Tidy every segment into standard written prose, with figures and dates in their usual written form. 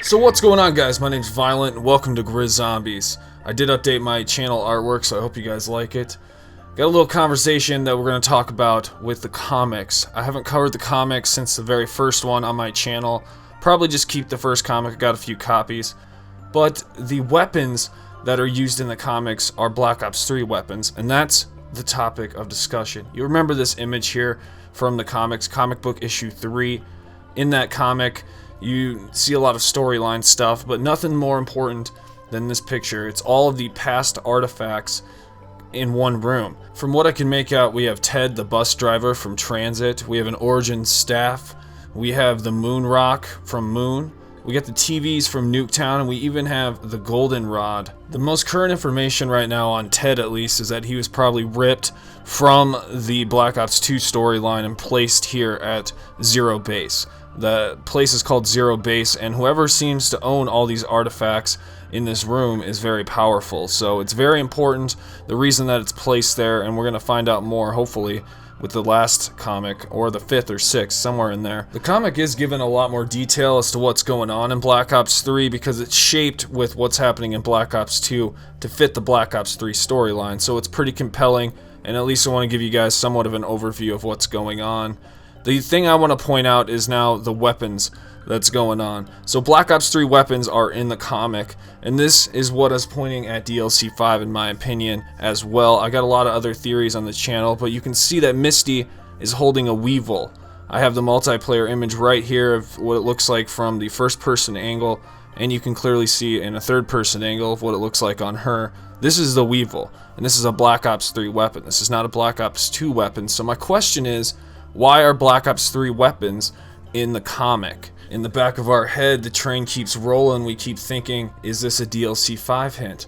So what's going on, guys? My name's Violent and welcome to GRIZZ Zombies. I did update my channel artwork, so I hope you guys like it. Got a little conversation that we're going to talk about with the comics. I haven't covered the comics since the very first one on my channel. Probably just keep the first comic, I got a few copies. But the weapons that are used in the comics are Black Ops 3 weapons, and that's the topic of discussion. You remember this image here from the comics, comic book issue 3. In that comic, you see a lot of storyline stuff, but nothing more important than this picture. It's all of the past artifacts in one room. From what I can make out, we have Ted, the bus driver from Transit. We have an Origin staff. We have the Moon Rock from Moon. We got the TVs from Nuketown, and we even have the Golden Rod. The most current information right now on Ted, at least, is that he was probably ripped from the Black Ops 2 storyline and placed here at Zero Base. The place is called Zero Base, and whoever seems to own all these artifacts in this room is very powerful. So it's very important, the reason that it's placed there, and we're going to find out more, hopefully, with the last comic, or the 5th or 6th, somewhere in there. The comic is given a lot more detail as to what's going on in Black Ops 3 because it's shaped with what's happening in Black Ops 2 to fit the Black Ops 3 storyline. So it's pretty compelling, and at least I want to give you guys somewhat of an overview of what's going on. The thing I want to point out is now the weapons that's going on. So Black Ops 3 weapons are in the comic, and this is what is pointing at DLC 5 in my opinion as well. I got a lot of other theories on the channel, but you can see that Misty is holding a Weevil. I have the multiplayer image right here of what it looks like from the first person angle, and you can clearly see in a third person angle of what it looks like on her. This is the Weevil, and this is a Black Ops 3 weapon. This is not a Black Ops 2 weapon. So my question is, why are Black Ops 3 weapons in the comic? In the back of our head, the train keeps rolling. We keep thinking, is this a DLC 5 hint?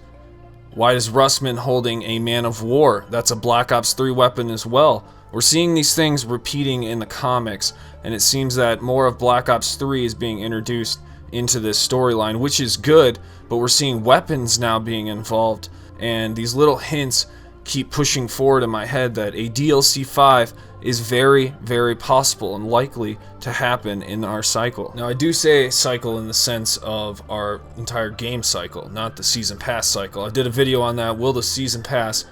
Why is Russman holding a Man of War? That's a Black Ops 3 weapon as well. We're seeing these things repeating in the comics, and it seems that more of Black Ops 3 is being introduced into this storyline, which is good, but we're seeing weapons now being involved, and these little hints keep pushing forward in my head that a DLC 5 is very, very possible and likely to happen in our cycle. Now, I do say cycle in the sense of our entire game cycle, not the Season Pass cycle. I did a video on that. Will the Season Pass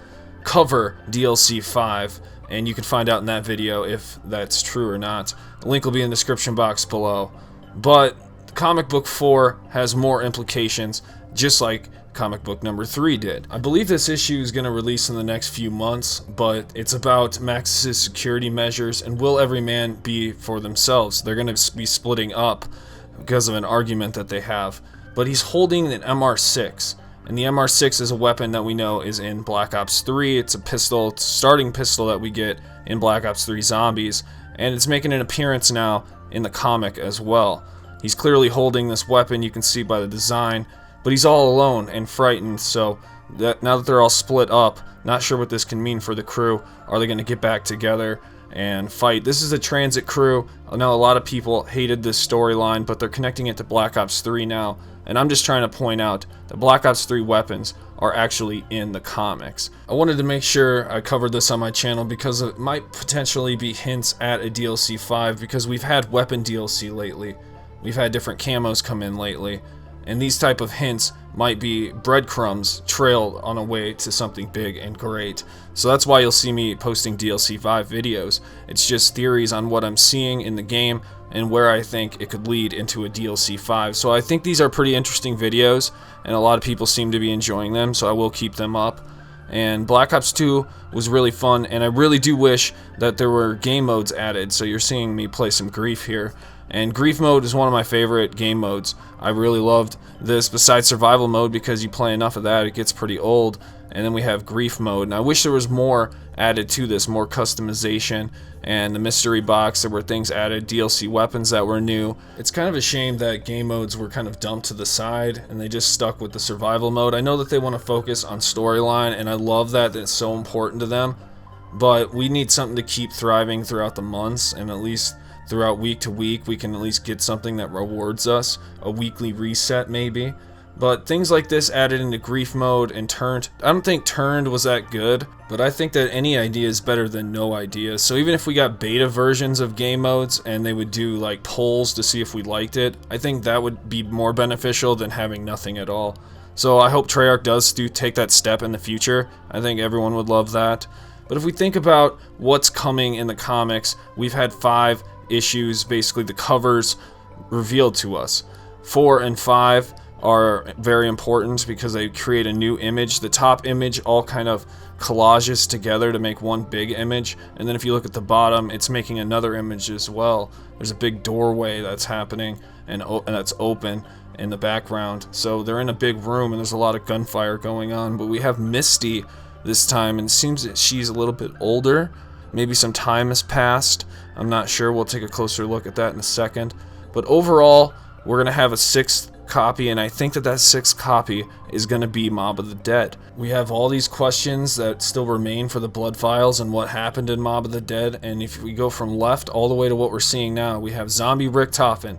cover DLC 5? And you can find out in that video if that's true or not. The link will be in the description box below. But comic book 4 has more implications, just like comic book number 3 did. I believe this issue is going to release in the next few months, but it's about Max's security measures and will every man be for themselves. They're going to be splitting up because of an argument that they have. But he's holding an MR6, and the MR6 is a weapon that we know is in Black Ops 3. It's a pistol, it's a starting pistol that we get in Black Ops 3 Zombies, and it's making an appearance now in the comic as well. He's clearly holding this weapon, you can see by the design, but he's all alone and frightened, so now that they're all split up, not sure what this can mean for the crew. Are they going to get back together and fight? This is a Transit crew. I know a lot of people hated this storyline, but they're connecting it to Black Ops 3 now, and I'm just trying to point out that Black Ops 3 weapons are actually in the comics. I wanted to make sure I covered this on my channel because it might potentially be hints at a DLC 5, because we've had weapon DLC lately. We've had different camos come in lately. And these type of hints might be breadcrumbs trailed on a way to something big and great. So that's why you'll see me posting DLC 5 videos. It's just theories on what I'm seeing in the game and where I think it could lead into a DLC 5. So I think these are pretty interesting videos, and a lot of people seem to be enjoying them, so I will keep them up. And Black Ops 2 was really fun, and I really do wish that there were game modes added. So you're seeing me play some Grief here. And Grief mode is one of my favorite game modes. I really loved this, besides survival mode, because you play enough of that, it gets pretty old. And then we have Grief mode, and I wish there was more added to this, more customization, and the mystery box, there were things added, DLC weapons that were new. It's kind of a shame that game modes were kind of dumped to the side, and they just stuck with the survival mode. I know that they want to focus on storyline, and I love that it's so important to them, but we need something to keep thriving throughout the months, and at least throughout week to week, we can at least get something that rewards us, a weekly reset maybe. But things like this added into grief mode and turned, I don't think turned was that good, but I think that any idea is better than no idea. So even if we got beta versions of game modes and they would do like polls to see if we liked it, I think that would be more beneficial than having nothing at all. So I hope Treyarch does take that step in the future. I think everyone would love that. But if we think about what's coming in the comics, we've had 5 issues, basically the covers revealed to us. 4 and 5 are very important because they create a new image. The top image all kind of collages together to make one big image, and then if you look at the bottom, it's making another image as well. There's a big doorway that's happening and that's open in the background. So they're in a big room and there's a lot of gunfire going on, but we have Misty this time, and it seems that she's a little bit older. Maybe some time has passed. I'm not sure. We'll take a closer look at that in a second. But overall, we're going to have a 6th copy, and I think that 6th copy is going to be Mob of the Dead. We have all these questions that still remain for the blood files and what happened in Mob of the Dead, and if we go from left all the way to what we're seeing now, we have Zombie Richtofen,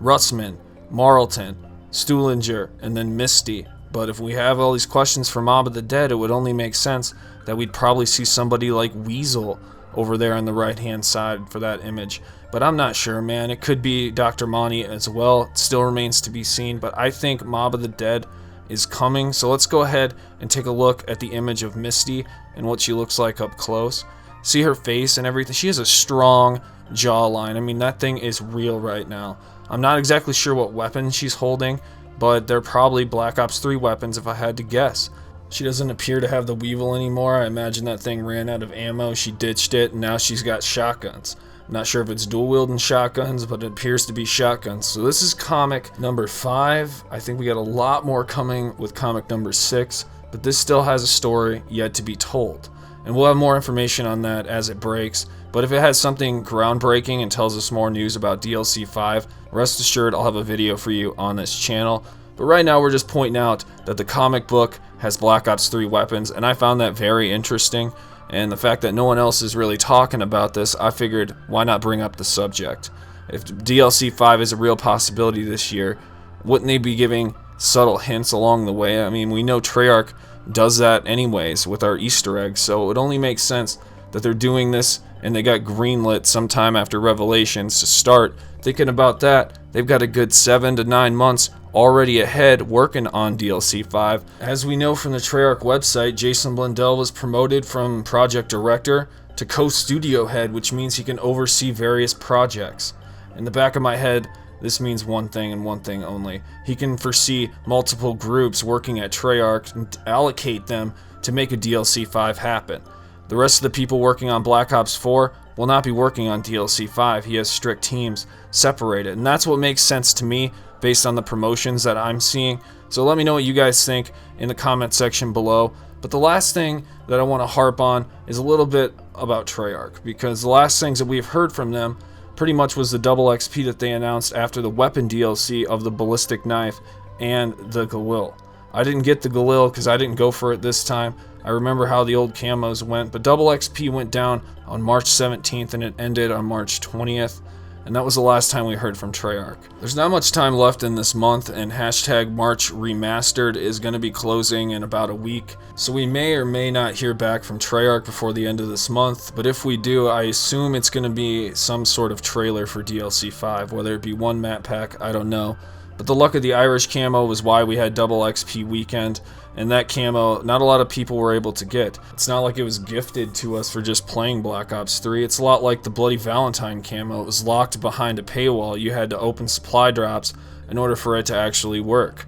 Russman, Marlton, Stuhlinger, and then Misty. But if we have all these questions for Mob of the Dead, it would only make sense that we'd probably see somebody like Weasel over there on the right hand side for that image. But I'm not sure, man. It could be Dr. Monty as well. It still remains to be seen, but I think Mob of the Dead is coming. So let's go ahead and take a look at the image of Misty and what she looks like up close. See her face and everything. She has a strong jawline. I mean, that thing is real right now. I'm not exactly sure what weapon she's holding, but they're probably Black Ops 3 weapons if I had to guess. She doesn't appear to have the Weevil anymore. I imagine that thing ran out of ammo, she ditched it, and now she's got shotguns. I'm not sure if it's dual-wielding shotguns, but it appears to be shotguns. So this is comic number 5. I think we got a lot more coming with comic number 6, but this still has a story yet to be told. And we'll have more information on that as it breaks. But if it has something groundbreaking and tells us more news about DLC 5, rest assured I'll have a video for you on this channel. But right now we're just pointing out that the comic book has Black Ops 3 weapons, and I found that very interesting. And the fact that no one else is really talking about this, I figured why not bring up the subject. If DLC 5 is a real possibility this year, wouldn't they be giving subtle hints along the way? I mean, we know Treyarch does that anyways with our Easter eggs, so it would only make sense that they're doing this and they got greenlit sometime after Revelations to start thinking about that. They've got a good 7 to 9 months already ahead working on DLC 5. As we know from the Treyarch website, Jason Blundell was promoted from project director to co-studio head, which means he can oversee various projects. In the back of my head, this means one thing and one thing only. He can foresee multiple groups working at Treyarch and allocate them to make a DLC 5 happen. The rest of the people working on Black Ops 4 will not be working on DLC 5. He has strict teams separated, and that's what makes sense to me based on the promotions that I'm seeing. So let me know what you guys think in the comment section below. But the last thing that I want to harp on is a little bit about Treyarch, because the last things that we've heard from them pretty much was the double XP that they announced after the weapon DLC of the ballistic knife and the Galil. I didn't get the Galil because I didn't go for it this time. I remember how the old camos went, but double XP went down on March 17th and it ended on March 20th. And that was the last time we heard from Treyarch. There's not much time left in this month, and hashtag March Remastered is going to be closing in about a week. So we may or may not hear back from Treyarch before the end of this month, but if we do, I assume it's going to be some sort of trailer for DLC 5, whether it be one map pack, I don't know. But the luck of the Irish camo was why we had double XP weekend, and that camo, not a lot of people were able to get. It's not like it was gifted to us for just playing Black Ops 3. It's a lot like the Bloody Valentine camo. It was locked behind a paywall. You had to open supply drops in order for it to actually work.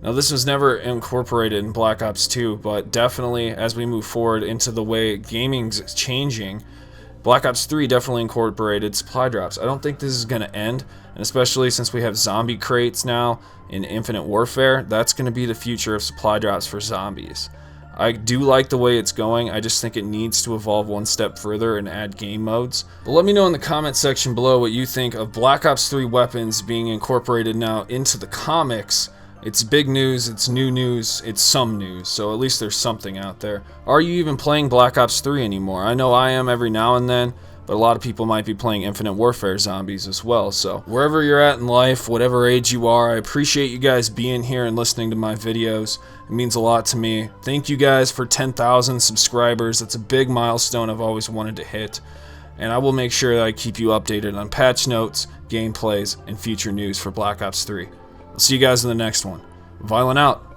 Now, this was never incorporated in Black Ops 2, but definitely as we move forward into the way gaming's changing, Black Ops 3 definitely incorporated supply drops. I don't think this is going to end, and especially since we have zombie crates now in Infinite Warfare, that's going to be the future of supply drops for zombies. I do like the way it's going. I just think it needs to evolve one step further and add game modes. But let me know in the comment section below what you think of Black Ops 3 weapons being incorporated now into the comics. It's big news, it's new news, it's some news, so at least there's something out there. Are you even playing Black Ops 3 anymore? I know I am every now and then, but but a lot of people might be playing Infinite Warfare Zombies as well. So wherever you're at in life, whatever age you are, I appreciate you guys being here and listening to my videos. It means a lot to me. Thank you guys for 10,000 subscribers. That's a big milestone I've always wanted to hit. And I will make sure that I keep you updated on patch notes, gameplays, and future news for Black Ops 3. I'll see you guys in the next one. Viollent out.